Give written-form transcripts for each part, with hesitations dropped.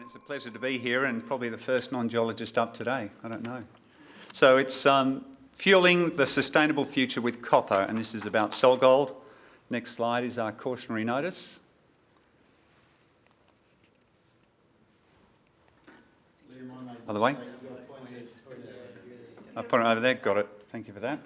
It's a pleasure to be here and probably the first non-geologist up today. I don't know. So it's fueling the sustainable future with copper, and this is about Solgold. Next slide is our cautionary notice. Other way. I'll put it over there. Got it. Thank you for that.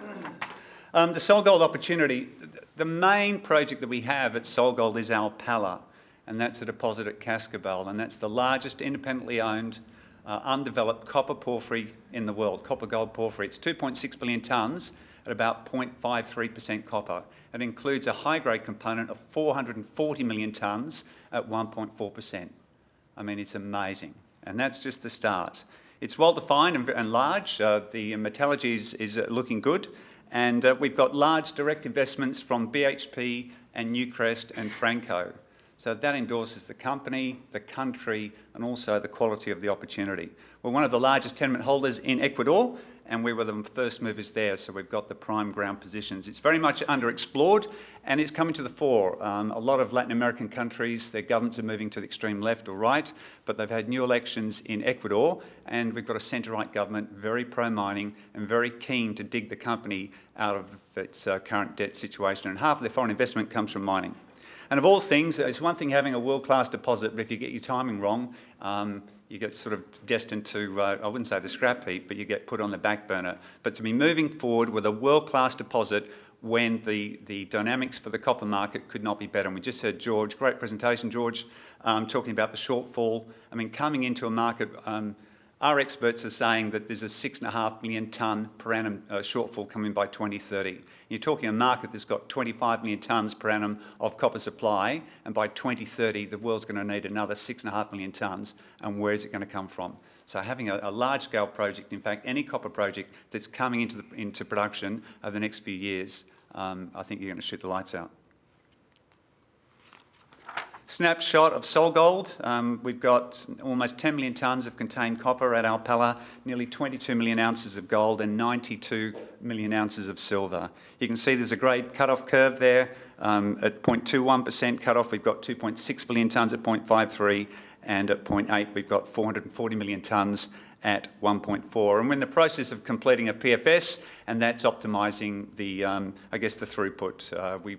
The Solgold opportunity. The main project that we have at Solgold is Alpala, and that's a deposit at Cascabel, and that's the largest independently owned, undeveloped copper porphyry in the world, copper gold porphyry. It's 2.6 billion tonnes at about 0.53% copper. It includes a high-grade component of 440 million tonnes at 1.4%. I mean, it's amazing, and that's just the start. It's well-defined and large. The metallurgy is looking good, and we've got large direct investments from BHP and Newcrest and Franco. So that endorses the company, the country, and also the quality of the opportunity. We're one of the largest tenement holders in Ecuador, and we were the first movers there, so we've got the prime ground positions. It's very much underexplored, and it's coming to the fore. A lot of Latin American countries, their governments are moving to the extreme left or right, but they've had new elections in Ecuador, and we've got a centre-right government, very pro-mining and very keen to dig the company out of its current debt situation, and half of their foreign investment comes from mining. And of all things, it's one thing having a world-class deposit, but if you get your timing wrong, you get sort of destined to, I wouldn't say the scrap heap, but you get put on the back burner. But to be moving forward with a world-class deposit when the dynamics for the copper market could not be better. And we just heard George, great presentation, George, talking about the shortfall. I mean, coming into a market, our experts are saying that there's a 6.5 million tonne per annum shortfall coming by 2030. You're talking a market that's got 25 million tonnes per annum of copper supply, and by 2030 the world's going to need another 6.5 million tonnes, and where is it going to come from? So having a large-scale project, in fact any copper project that's coming into production over the next few years, I think you're going to shoot the lights out. Snapshot of Solgold. We've got almost 10 million tonnes of contained copper at Alpala, nearly 22 million ounces of gold and 92 million ounces of silver. You can see there's a grade cut-off curve there. At 0.21% cut-off, we've got 2.6 billion tonnes at 0.53, and at 0.8 we've got 440 million tonnes at 1.4, and we're in the process of completing a PFS, and that's optimising the, I guess, the throughput. We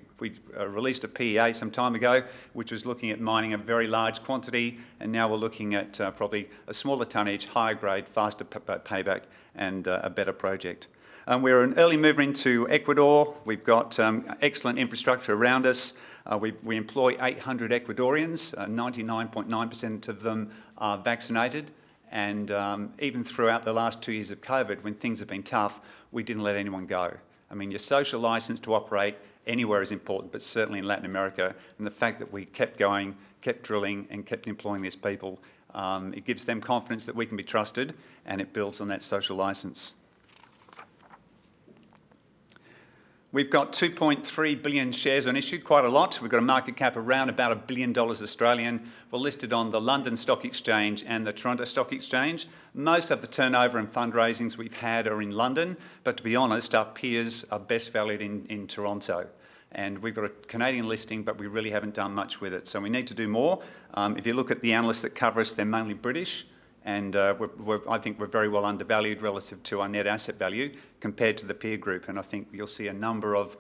released a PEA some time ago, which was looking at mining a very large quantity, and now we're looking at probably a smaller tonnage, higher grade, faster payback, and a better project. We're an early mover into Ecuador. We've got excellent infrastructure around us. We employ 800 Ecuadorians. 99.9% of them are vaccinated. And even throughout the last 2 years of COVID, when things have been tough, we didn't let anyone go. I mean, your social licence to operate anywhere is important, but certainly in Latin America. And the fact that we kept going, kept drilling, and kept employing these people, it gives them confidence that we can be trusted, and it builds on that social licence. We've got 2.3 billion shares on issue, quite a lot. We've got a market cap around about $1 billion Australian. We're listed on the London Stock Exchange and the Toronto Stock Exchange. Most of the turnover and fundraisings we've had are in London, but to be honest, our peers are best valued in Toronto. And we've got a Canadian listing, but we really haven't done much with it. So we need to do more. If you look at the analysts that cover us, they're mainly British. And I think we're very well undervalued relative to our net asset value compared to the peer group. And I think you'll see a number of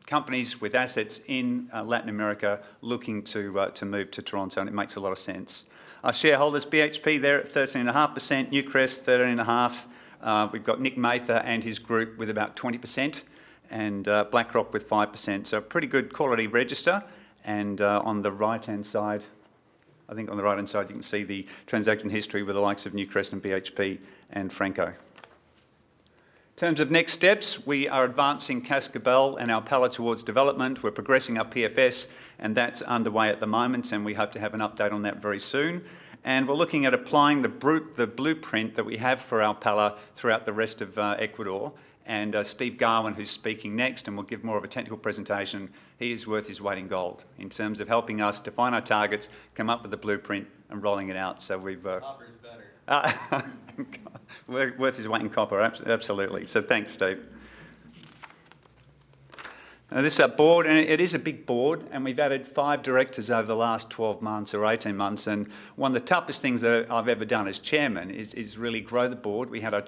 companies with assets in Latin America looking to move to Toronto, and it makes a lot of sense. Our shareholders, BHP, they're at 13.5%, Newcrest 13.5%. We've got Nick Mather and his group with about 20%, and BlackRock with 5%. So a pretty good quality register. And on the right-hand side, I think on the right-hand side you can see the transaction history with the likes of Newcrest and BHP and Franco. In terms of next steps, we are advancing Cascabel and Alpala towards development. We're progressing our PFS, and that's underway at the moment, and we hope to have an update on that very soon. And we're looking at applying the blueprint that we have for Alpala throughout the rest of Ecuador. And Steve Garwin, who's speaking next and will give more of a technical presentation, he is worth his weight in gold in terms of helping us define our targets, come up with the blueprint and rolling it out. So we've... Copper's better. Worth his weight in copper, absolutely. So thanks, Steve. This is our board, and it is a big board, and we've added 5 directors over the last 12 months or 18 months, and one of the toughest things that I've ever done as chairman is really grow the board. We had our our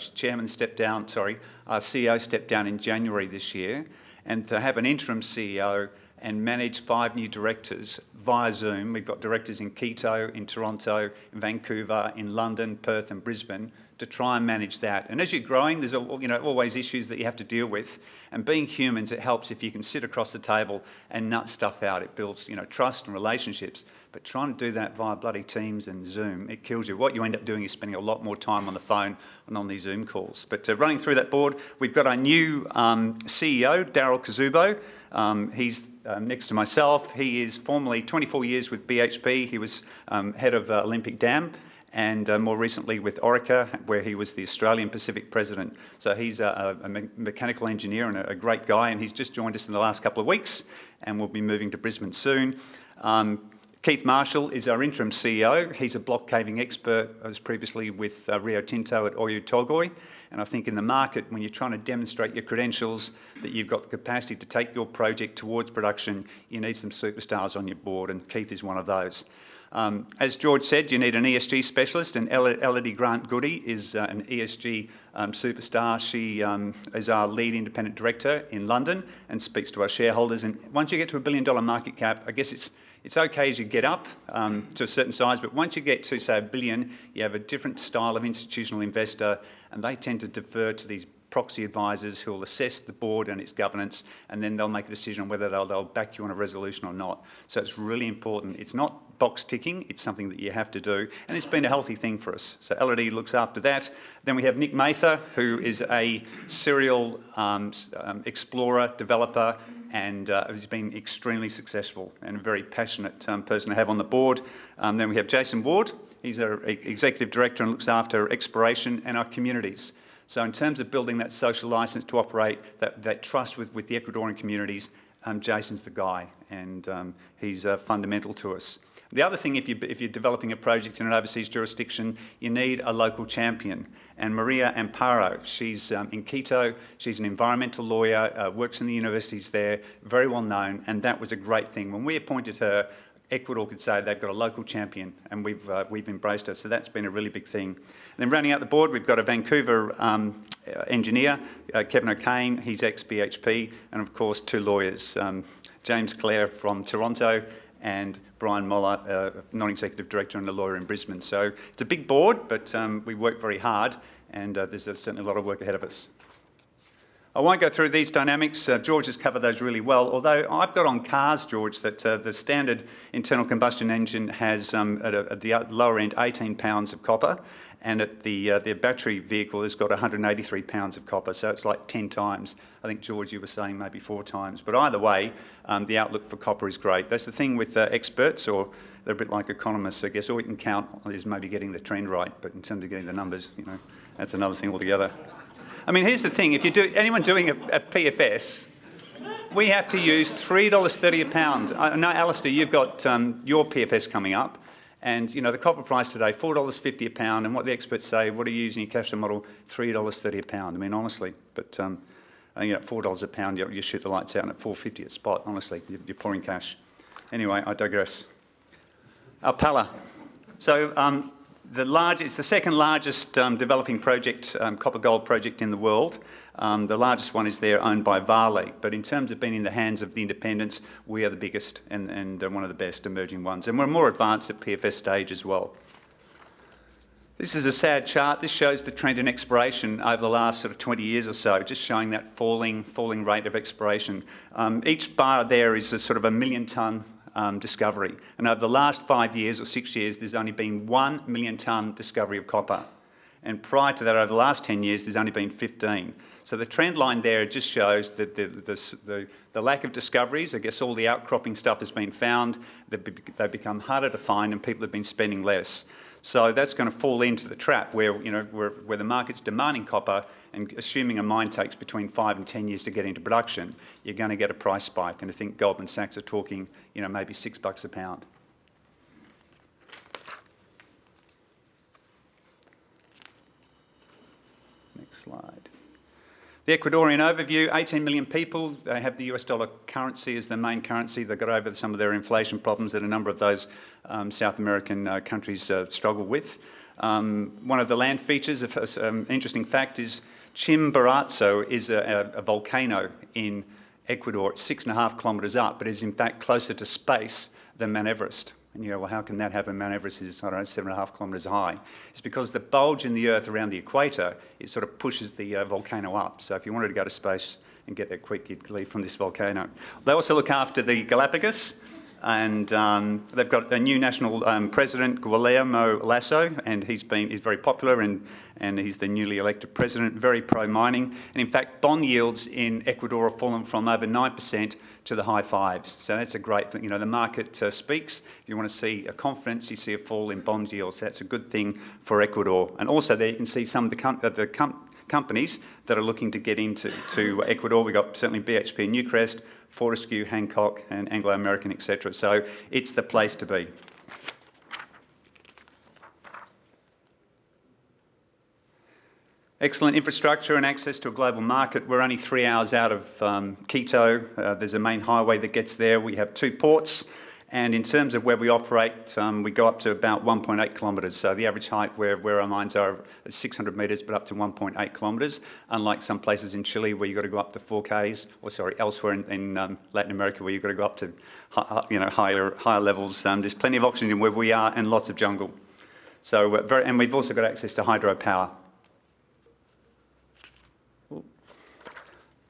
CEO step down in January this year, and to have an interim CEO and manage 5 new directors via Zoom. We've got directors in Quito, in Toronto, in Vancouver, in London, Perth and Brisbane, to try and manage that. And as you're growing, there's always issues that you have to deal with. And being humans, it helps if you can sit across the table and nut stuff out. It builds trust and relationships. But trying to do that via bloody Teams and Zoom, it kills you. What you end up doing is spending a lot more time on the phone and on these Zoom calls. But running through that board, we've got our new CEO, Daryl Kazubo. He's next to myself. He is formerly 24 years with BHP. He was head of Olympic Dam, and more recently with Orica, where he was the Australian Pacific President. So he's a mechanical engineer and a great guy, and he's just joined us in the last couple of weeks, and we'll be moving to Brisbane soon. Keith Marshall is our interim CEO. He's a block caving expert. I was previously with Rio Tinto at Oyu Tolgoi, and I think in the market, when you're trying to demonstrate your credentials, that you've got the capacity to take your project towards production, you need some superstars on your board, and Keith is one of those. As George said, you need an ESG specialist, and Elodie Grant-Goody is an ESG superstar. She is our lead independent director in London and speaks to our shareholders. And once you get to $1 billion market cap, I guess it's okay as you get up to a certain size, but once you get to, say, $1 billion, you have a different style of institutional investor, and they tend to defer to these proxy advisors who will assess the board and its governance, and then they'll make a decision on whether they'll back you on a resolution or not. So it's really important. It's not box ticking, it's something that you have to do, and it's been a healthy thing for us. So Elodie looks after that. Then we have Nick Mather, who is a serial explorer, developer, and has been extremely successful and a very passionate person to have on the board. Then we have Jason Ward. He's our executive director and looks after exploration and our communities. So in terms of building that social licence to operate, that trust with the Ecuadorian communities, Jason's the guy, and he's fundamental to us. The other thing, if you're developing a project in an overseas jurisdiction, you need a local champion. And Maria Amparo, she's in Quito, she's an environmental lawyer, works in the universities there, very well known, and that was a great thing. When we appointed her, Ecuador could say they've got a local champion, and we've embraced her, so that's been a really big thing. And then rounding out the board, we've got a Vancouver engineer, Kevin O'Kane, he's ex-BHP, and of course 2 lawyers, James Clare from Toronto and Brian Moller, non-executive director and a lawyer in Brisbane. So it's a big board, but we work very hard, and there's certainly a lot of work ahead of us. I won't go through these dynamics. George has covered those really well, although I've got on cars, George, that the standard internal combustion engine has, at the lower end, 18 pounds of copper, and at the battery vehicle has got 183 pounds of copper, so it's like 10 times. I think, George, you were saying maybe 4 times. But either way, the outlook for copper is great. That's the thing with experts, or they're a bit like economists, I guess. All you can count is maybe getting the trend right, but in terms of getting the numbers, that's another thing altogether. I mean, here's the thing. If anyone doing a PFS, we have to use $3.30 a pound. I know, Alistair, you've got your PFS coming up, and the copper price today, $4.50 a pound, and what the experts say, what are you using your cash flow model? $3.30 a pound. I mean, honestly, but I think at $4 a pound, you shoot the lights out, and at $4.50 a spot, honestly, you're pouring cash. Anyway, I digress. Alpala. So it's the second largest developing project, copper gold project in the world. The largest one is there, owned by Vale. But in terms of being in the hands of the independents, we are the biggest and one of the best emerging ones. And we're more advanced at PFS stage as well. This is a sad chart. This shows the trend in exploration over the last sort of 20 years or so, just showing that falling rate of exploration. Each bar there is a sort of a 1 million tonne discovery. And over the last 5 years or 6 years, there's only been 1 million tonne discovery of copper. And prior to that, over the last 10 years, there's only been 15. So the trend line there just shows that the lack of discoveries, I guess all the outcropping stuff has been found, they've become harder to find, and people have been spending less. So that's going to fall into the trap where, where the market's demanding copper, and assuming a mine takes between 5 and 10 years to get into production, you're going to get a price spike. And I think Goldman Sachs are talking, maybe $6 a pound. Next slide. The Ecuadorian overview, 18 million people. They have the US dollar currency as the main currency. They've got over some of their inflation problems that a number of those South American countries struggle with. One of the land features, an interesting fact, is Chimborazo is a volcano in Ecuador. It's 6.5 kilometres up, but is in fact closer to space than Mount Everest. And you go, well, how can that happen? Mount Everest is, I don't know, 7.5 kilometres high. It's because the bulge in the Earth around the equator, it sort of pushes the volcano up. So if you wanted to go to space and get there quick, you'd leave from this volcano. They also look after the Galapagos, and they've got a new national president, Guillermo Lasso, and he's very popular, and he's the newly elected president, very pro-mining. And in fact, bond yields in Ecuador have fallen from over 9% to the high fives. So that's a great thing. You know, the market speaks. If you want to see a confidence, you see a fall in bond yields. That's a good thing for Ecuador. And also there you can see some of the companies that are looking to get into Ecuador. We've got certainly BHP and Newcrest, Fortescue, Hancock, and Anglo-American, etc. So it's the place to be. Excellent infrastructure and access to a global market. We're only 3 hours out of Quito. There's a main highway that gets there. We have 2 ports. And in terms of where we operate, we go up to about 1.8 kilometres. So the average height where our mines are is 600 metres, but up to 1.8 kilometres, unlike some places in Chile where you've got to go up to 4Ks, or sorry, elsewhere in Latin America where you've got to go up to higher levels. There's plenty of oxygen where we are and lots of jungle. So and we've also got access to hydropower.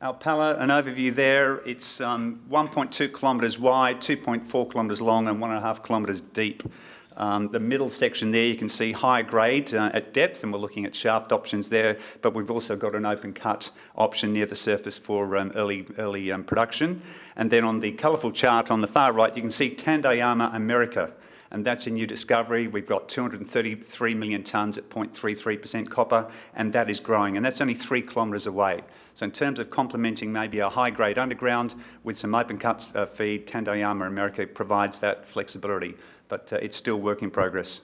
Alpala, an overview there. It's 1.2 kilometres wide, 2.4 kilometres long and 1.5 kilometres deep. The middle section there you can see higher grade at depth, and we're looking at shaft options there, but we've also got an open cut option near the surface for early production. And then on the colourful chart on the far right you can see Tandayama America. And that's a new discovery. We've got 233 million tonnes at 0.33% copper, and that is growing, and that's only 3 kilometres away. So in terms of complementing maybe a high-grade underground with some open cut feed, Tandayama America provides that flexibility, but it's still work in progress.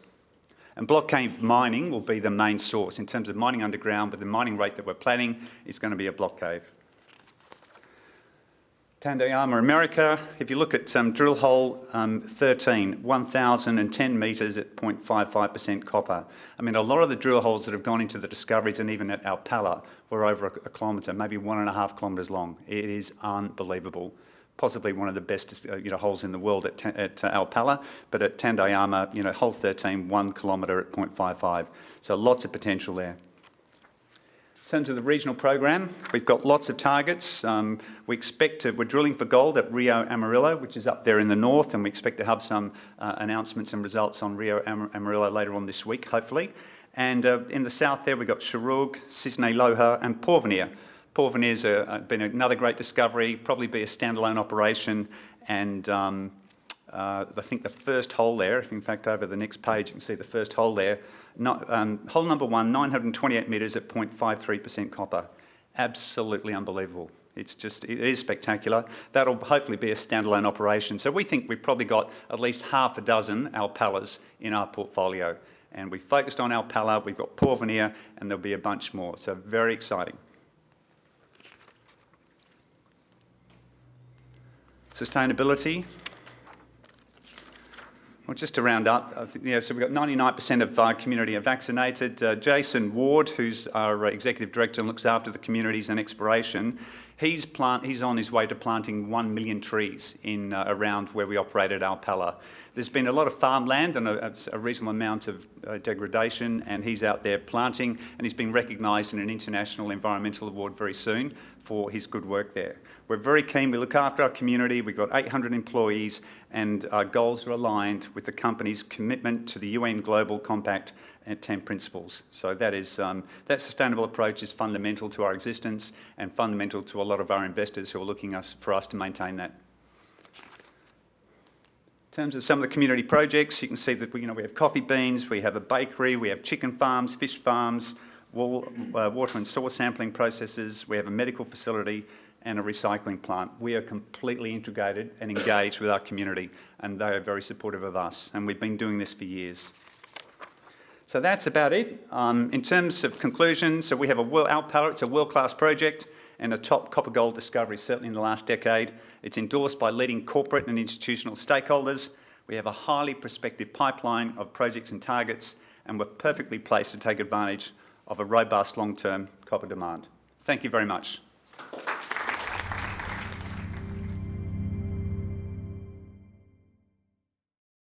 And block cave mining will be the main source. In terms of mining underground, but the mining rate that we're planning is going to be a block cave. Tandayama America, if you look at drill hole 13, 1,010 metres at 0.55% copper. I mean, a lot of the drill holes that have gone into the discoveries and even at Alpala were over a kilometre, maybe 1.5 kilometres long. It is unbelievable. Possibly one of the best holes in the world at Alpala, but at Tandayama, hole 13, 1 kilometre at 0.55. So lots of potential there. In terms of the regional program, we've got lots of targets. We're drilling for gold at Rio Amarillo, which is up there in the north, and we expect to have some announcements and results on Rio Amarillo later on this week, hopefully. And in the south there, we've got Churug, Cisne Loja, and Porvenir. Porvenir's been another great discovery, probably be a standalone operation, and I think the first hole there, in fact over the next page you can see the first hole there, hole number 1, 928 metres at 0.53% copper. Absolutely unbelievable. It is spectacular. That'll hopefully be a standalone operation. So we think we've probably got at least half a dozen Alpalas in our portfolio. And we focused on Alpala, we've got Porvenir, and there'll be a bunch more. So very exciting. Sustainability. Well, just to round up, so we've got 99% of our community are vaccinated. Jason Ward, who's our Executive Director and looks after the communities and exploration, he's on his way to planting 1 million trees in around where we operate at Alpala. There's been a lot of farmland and a reasonable amount of degradation, and he's out there planting, and he's been recognised in an international environmental award very soon for his good work there. We're very keen, we look after our community, we've got 800 employees, and our goals are aligned with the company's commitment to the UN Global Compact and 10 principles. So that sustainable approach is fundamental to our existence and fundamental to a lot of our investors who are looking for us to maintain that. In terms of some of the community projects, you can see that we have coffee beans, we have a bakery, we have chicken farms, fish farms, water and soil sampling processes, we have a medical facility and a recycling plant. We are completely integrated and engaged with our community, and they are very supportive of us, and we've been doing this for years. So that's about it. In terms of conclusion, so we have Alpala, it's a world-class project. and a top copper gold discovery, certainly in the last decade. It's endorsed by leading corporate and institutional stakeholders. We have a highly prospective pipeline of projects and targets, and we're perfectly placed to take advantage of a robust long-term copper demand. Thank you very much.